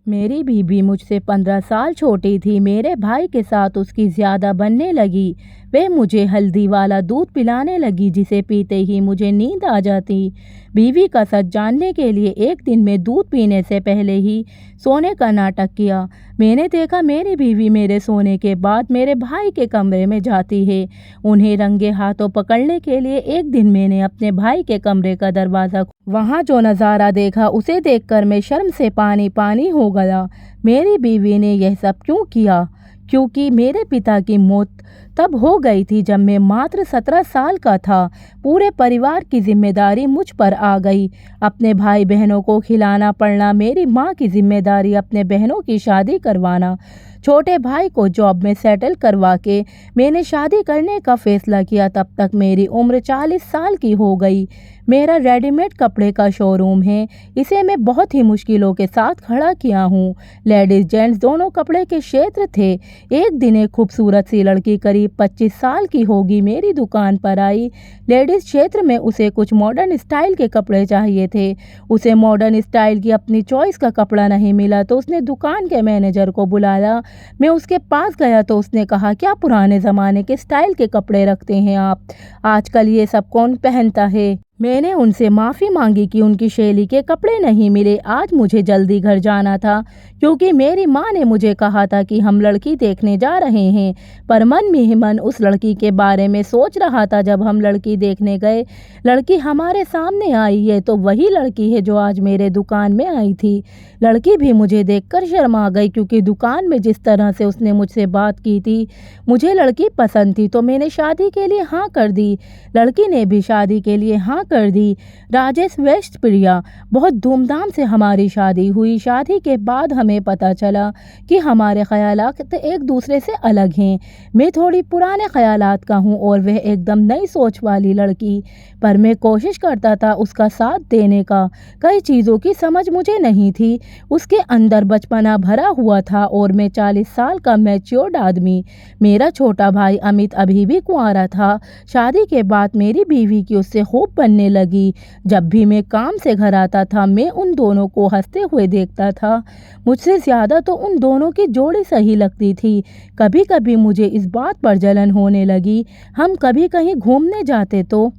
मेरी बीवी मुझसे 15 साल छोटी थी। मेरे भाई के साथ उसकी ज़्यादा बनने लगी। वह मुझे हल्दी वाला दूध पिलाने लगी जिसे पीते ही मुझे नींद आ जाती। बीवी का सच जानने के लिए एक दिन में दूध पीने से पहले ही सोने का नाटक किया। मैंने देखा मेरी बीवी मेरे सोने के बाद मेरे भाई के कमरे में जाती है उन्हें रंगे हाथों पकड़ने के लिए। एक दिन मैंने अपने भाई के कमरे का दरवाज़ा वहाँ जो नज़ारा देखा उसे देखकर मैं शर्म से पानी पानी हो गया। मेरी बीवी ने यह सब क्यों किया? क्योंकि मेरे पिता की मौत तब हो गई थी जब मैं मात्र 17 साल का था। पूरे परिवार की जिम्मेदारी मुझ पर आ गई। अपने भाई बहनों को खिलाना पड़ना, मेरी माँ की जिम्मेदारी अपने बहनों की शादी करवाना। छोटे भाई को जॉब में सेटल करवा के मैंने शादी करने का फैसला किया। तब तक मेरी उम्र 40 साल की हो गई। मेरा रेडीमेड कपड़े का शोरूम है। इसे मैं बहुत ही मुश्किलों के साथ खड़ा किया हूँ। लेडीज़ जेंट्स दोनों कपड़े के क्षेत्र थे। एक दिन एक खूबसूरत सी लड़की करीब 25 साल की होगी मेरी दुकान पर आई। लेडीज़ क्षेत्र में उसे कुछ मॉडर्न स्टाइल के कपड़े चाहिए थे। उसे मॉडर्न स्टाइल की अपनी चॉइस का कपड़ा नहीं मिला तो उसने दुकान के मैनेजर को बुलाया। मैं उसके पास गया तो उसने कहा, क्या पुराने ज़माने के स्टाइल के कपड़े रखते हैं आप? आजकल ये सब कौन पहनता है? मैंने उनसे माफ़ी मांगी कि उनकी शैली के कपड़े नहीं मिले। आज मुझे जल्दी घर जाना था क्योंकि मेरी माँ ने मुझे कहा था कि हम लड़की देखने जा रहे हैं। पर मन में ही मन उस लड़की के बारे में सोच रहा था। जब हम लड़की देखने गए, लड़की हमारे सामने आई है तो वही लड़की है जो आज मेरे दुकान में आई थी। लड़की भी मुझे देखकर शर्मा गई क्योंकि दुकान में जिस तरह से उसने मुझसे बात की थी, मुझे लड़की पसंद थी तो मैंने शादी के लिए हाँ कर दी। लड़की ने भी शादी के लिए हाँ कर दी। राजेश वेस्ट प्रिया। बहुत धूमधाम से हमारी शादी हुई। शादी के बाद हमें पता चला कि हमारे ख्यालात एक दूसरे से अलग हैं। मैं थोड़ी पुराने ख्यालात का हूँ और वह एकदम नई सोच वाली लड़की। पर मैं कोशिश करता था उसका साथ देने का। कई चीज़ों की समझ मुझे नहीं थी। उसके अंदर बचपना भरा हुआ था और मैं 40 साल का मैच्योर्ड आदमी। मेरा छोटा भाई अमित अभी भी कुंवारा था। शादी के बाद मेरी बीवी की उससे खूब बनने लगी। जब भी मैं काम से घर आता था मैं उन दोनों को हंसते हुए देखता था। मुझसे ज़्यादा तो उन दोनों की जोड़ी सही लगती थी। कभी कभी मुझे इस बात पर जलन होने लगी। हम कभी कहीं घूमने जाते तो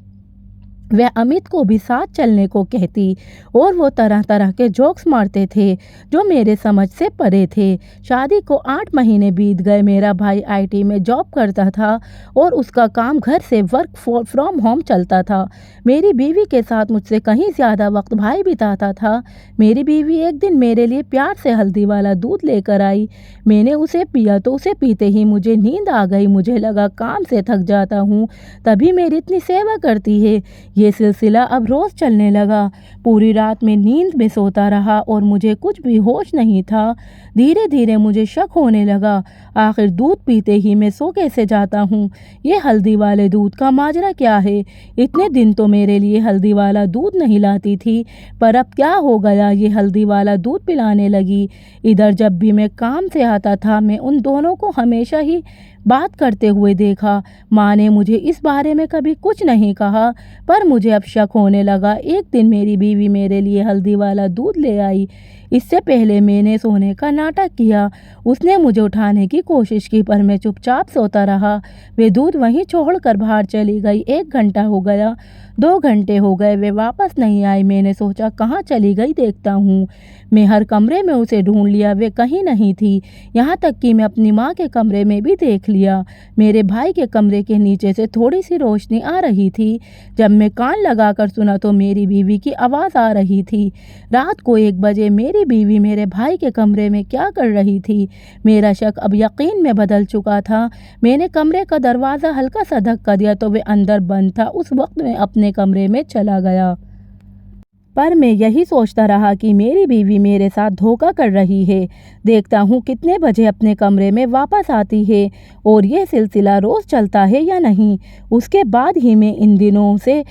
वह अमित को भी साथ चलने को कहती और वो तरह तरह के जोक्स मारते थे जो मेरे समझ से परे थे। शादी को 8 महीने बीत गए। मेरा भाई आईटी में जॉब करता था और उसका काम घर से वर्क फ्रॉम होम चलता था। मेरी बीवी के साथ मुझसे कहीं ज़्यादा वक्त भाई बिताता था। मेरी बीवी एक दिन मेरे लिए प्यार से हल्दी वाला दूध लेकर आई। मैंने उसे पिया तो उसे पीते ही मुझे नींद आ गई। मुझे लगा काम से थक जाता हूँ तभी मेरी इतनी सेवा करती है। ये सिलसिला अब रोज़ चलने लगा। पूरी रात में नींद में सोता रहा और मुझे कुछ भी होश नहीं था। धीरे धीरे मुझे शक होने लगा। आखिर दूध पीते ही मैं सो कैसे जाता हूँ? ये हल्दी वाले दूध का माजरा क्या है? इतने दिन तो मेरे लिए हल्दी वाला दूध नहीं लाती थी, पर अब क्या हो गया? ये हल्दी वाला दूध पिलाने लगी। इधर जब भी मैं काम से आता था मैं उन दोनों को हमेशा ही बात करते हुए देखा। माँ ने मुझे इस बारे में कभी कुछ नहीं कहा, पर मुझे अब शक होने लगा। एक दिन मेरी बीवी मेरे लिए हल्दी वाला दूध ले आई। इससे पहले मैंने सोने का नाटक किया। उसने मुझे उठाने की कोशिश की पर मैं चुपचाप सोता रहा। वे दूध वहीं छोड़कर बाहर चली गई। 1 घंटा हो गया, 2 घंटे हो गए, वे वापस नहीं आई। मैंने सोचा कहाँ चली गई देखता हूँ। मैं हर कमरे में उसे ढूंढ लिया, वे कहीं नहीं थी। यहाँ तक कि मैं अपनी माँ के कमरे में भी देख लिया। मेरे भाई के कमरे के नीचे से थोड़ी सी रोशनी आ रही थी। जब मैं कान लगाकर सुना तो मेरी बीवी की आवाज़ आ रही थी। रात को 1 बजे मेरी बीवी मेरे भाई के कमरे में क्या कर रही थी? मेरा शक अब यकीन में बदल चुका था। मैंने कमरे का दरवाज़ा हल्का सा धक्का दिया तो वे अंदर बंद था। उस वक्त मैं अपने कमरे में चला गया। पर मैं यही सोचता रहा कि मेरी बीवी मेरे साथ धोखा कर रही है। देखता हूँ कितने बजे अपने कमरे में वापस आती है और यह सिलसिला रोज़ चलता है या नहीं। उसके बाद ही मैं इन दिनों से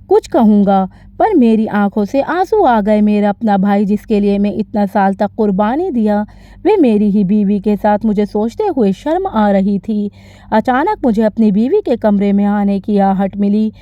कुछ कहूँगा। पर मेरी आंखों से आंसू आ गए। मेरा अपना भाई जिसके लिए मैं इतना साल तक कुर्बानी दिया, वे मेरी ही बीवी के साथ मुझे सोचते हुए शर्म आ रही थी। अचानक मुझे अपनी बीवी के कमरे में आने की आहट मिली।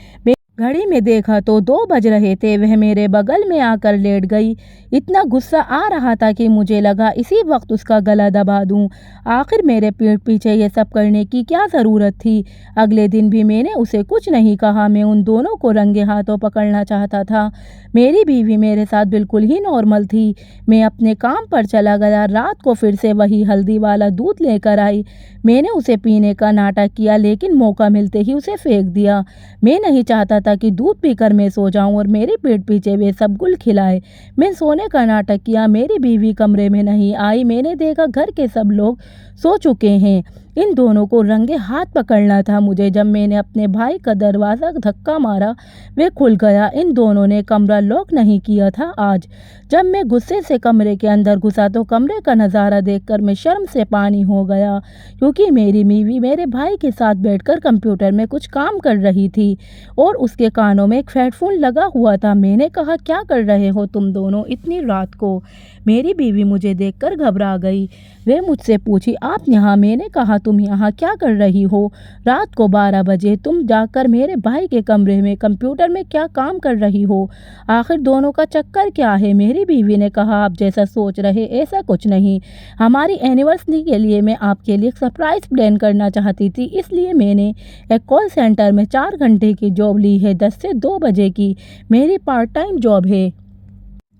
घड़ी में देखा तो 2 बज रहे थे। वह मेरे बगल में आकर लेट गई। इतना गुस्सा आ रहा था कि मुझे लगा इसी वक्त उसका गला दबा दूं। आखिर मेरे पीठ पीछे ये सब करने की क्या ज़रूरत थी। अगले दिन भी मैंने उसे कुछ नहीं कहा। मैं उन दोनों को रंगे हाथों पकड़ना चाहता था। मेरी बीवी मेरे साथ बिल्कुल ही नॉर्मल थी। मैं अपने काम पर चला गया। रात को फिर से वही हल्दी वाला दूध लेकर आई। मैंने उसे पीने का नाटक किया, लेकिन मौका मिलते ही उसे फेंक दिया। मैं नहीं चाहता था कि दूध पीकर मैं सो जाऊं और मेरे पीठ पीछे वे सब गुल खिलाए। मैं सोने का नाटक किया। मेरी बीवी कमरे में नहीं आई। मैंने देखा घर के सब लोग सो चुके हैं। इन दोनों को रंगे हाथ पकड़ना था मुझे। जब मैंने अपने भाई का दरवाज़ा धक्का मारा, वे खुल गया। इन दोनों ने कमरा लॉक नहीं किया था आज। जब मैं गुस्से से कमरे के अंदर घुसा तो कमरे का नज़ारा देखकर मैं शर्म से पानी हो गया, क्योंकि मेरी बीवी मेरे भाई के साथ बैठकर कंप्यूटर में कुछ काम कर रही थी और उसके कानों में एक हेडफोन लगा हुआ था। मैंने कहा, क्या कर रहे हो तुम दोनों इतनी रात को? मेरी बीवी मुझे देखकर घबरा गई। वे मुझसे पूछी, आप यहाँ? मैंने कहा, तुम यहाँ क्या कर रही हो? रात को 12 बजे तुम जाकर मेरे भाई के कमरे में कंप्यूटर में क्या काम कर रही हो? आखिर दोनों का चक्कर क्या है? मेरी बीवी ने कहा, आप जैसा सोच रहे ऐसा कुछ नहीं। हमारी एनिवर्सरी के लिए मैं आपके लिए सरप्राइज प्लान करना चाहती थी, इसलिए मैंने एक कॉल सेंटर में 4 घंटे की जॉब ली है। 10 से 2 बजे की मेरी पार्ट टाइम जॉब है।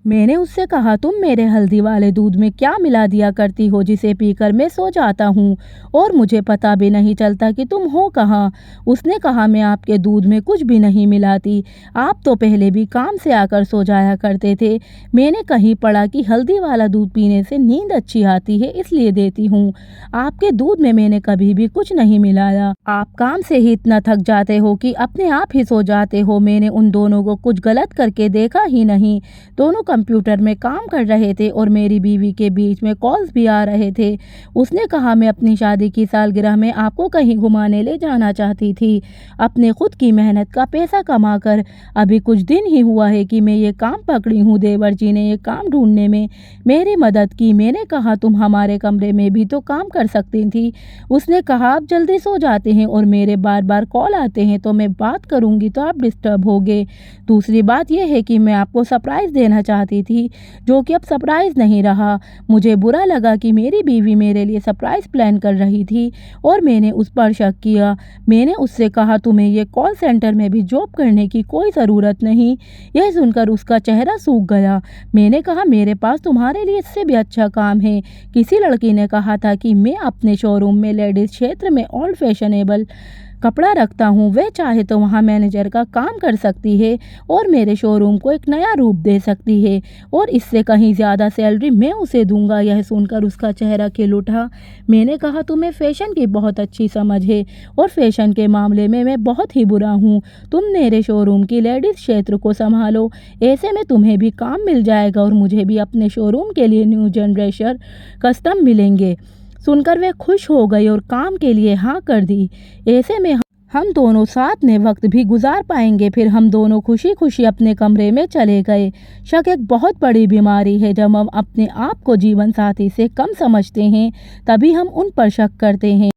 मैंने उससे कहा, तुम मेरे हल्दी वाले दूध में क्या मिला दिया करती हो जिसे पीकर मैं सो जाता हूँ और मुझे पता भी नहीं चलता कि तुम हो कहाँ? उसने कहा, मैं आपके दूध में कुछ भी नहीं मिलाती। आप तो पहले भी काम से आकर सो जाया करते थे। मैंने कहीं पढ़ा कि हल्दी वाला दूध पीने से नींद अच्छी आती है, इसलिए देती हूँ। आपके दूध में मैंने कभी भी कुछ नहीं मिलाया। आप काम से ही इतना थक जाते हो कि अपने आप ही सो जाते हो। मैंने उन दोनों को कुछ गलत करके देखा ही नहीं। दोनों कंप्यूटर में काम कर रहे थे और मेरी बीवी के बीच में कॉल्स भी आ रहे थे। उसने कहा, मैं अपनी शादी की सालगिरह में आपको कहीं घुमाने ले जाना चाहती थी, अपने खुद की मेहनत का पैसा कमाकर। अभी कुछ दिन ही हुआ है कि मैं ये काम पकड़ी हूँ। देवर जी ने ये काम ढूंढने में मेरी मदद की। मैंने कहा, तुम हमारे कमरे में भी तो काम कर सकती थी। उसने कहा, आप जल्दी सो जाते हैं और मेरे बार बार कॉल आते हैं, तो मैं बात करूँगी तो आप डिस्टर्ब होगे। दूसरी बात यह है कि मैं आपको सरप्राइज़ देना चाहती थी, जो कि अब सरप्राइज़ नहीं रहा। मुझे बुरा लगा कि मेरी बीवी मेरे लिए सरप्राइज़ प्लान कर रही थी और मैंने उस पर शक किया। मैंने उससे कहा, तुम्हें ये कॉल सेंटर में भी जॉब करने की कोई ज़रूरत नहीं। यह सुनकर उसका चेहरा सूख गया। मैंने कहा, मेरे पास तुम्हारे लिए इससे भी अच्छा काम है। किसी लड़की ने कहा था कि मैं अपने शोरूम में लेडीज़ क्षेत्र में ओल्ड फैशनेबल कपड़ा रखता हूँ। वह चाहे तो वहाँ मैनेजर का काम कर सकती है और मेरे शोरूम को एक नया रूप दे सकती है और इससे कहीं ज़्यादा सैलरी मैं उसे दूंगा। यह सुनकर उसका चेहरा खिल उठा। मैंने कहा, तुम्हें फ़ैशन की बहुत अच्छी समझ है और फैशन के मामले में मैं बहुत ही बुरा हूँ। तुम मेरे शोरूम की लेडीज़ क्षेत्र को संभालो, ऐसे में तुम्हें भी काम मिल जाएगा और मुझे भी अपने शोरूम के लिए न्यू जनरेशन कस्टम मिलेंगे। सुनकर वे खुश हो गई और काम के लिए हाँ कर दी। ऐसे में हम दोनों साथ में वक्त भी गुजार पाएंगे। फिर हम दोनों खुशी खुशी अपने कमरे में चले गए। शक एक बहुत बड़ी बीमारी है। जब हम अपने आप को जीवन साथी से कम समझते हैं, तभी हम उन पर शक करते हैं।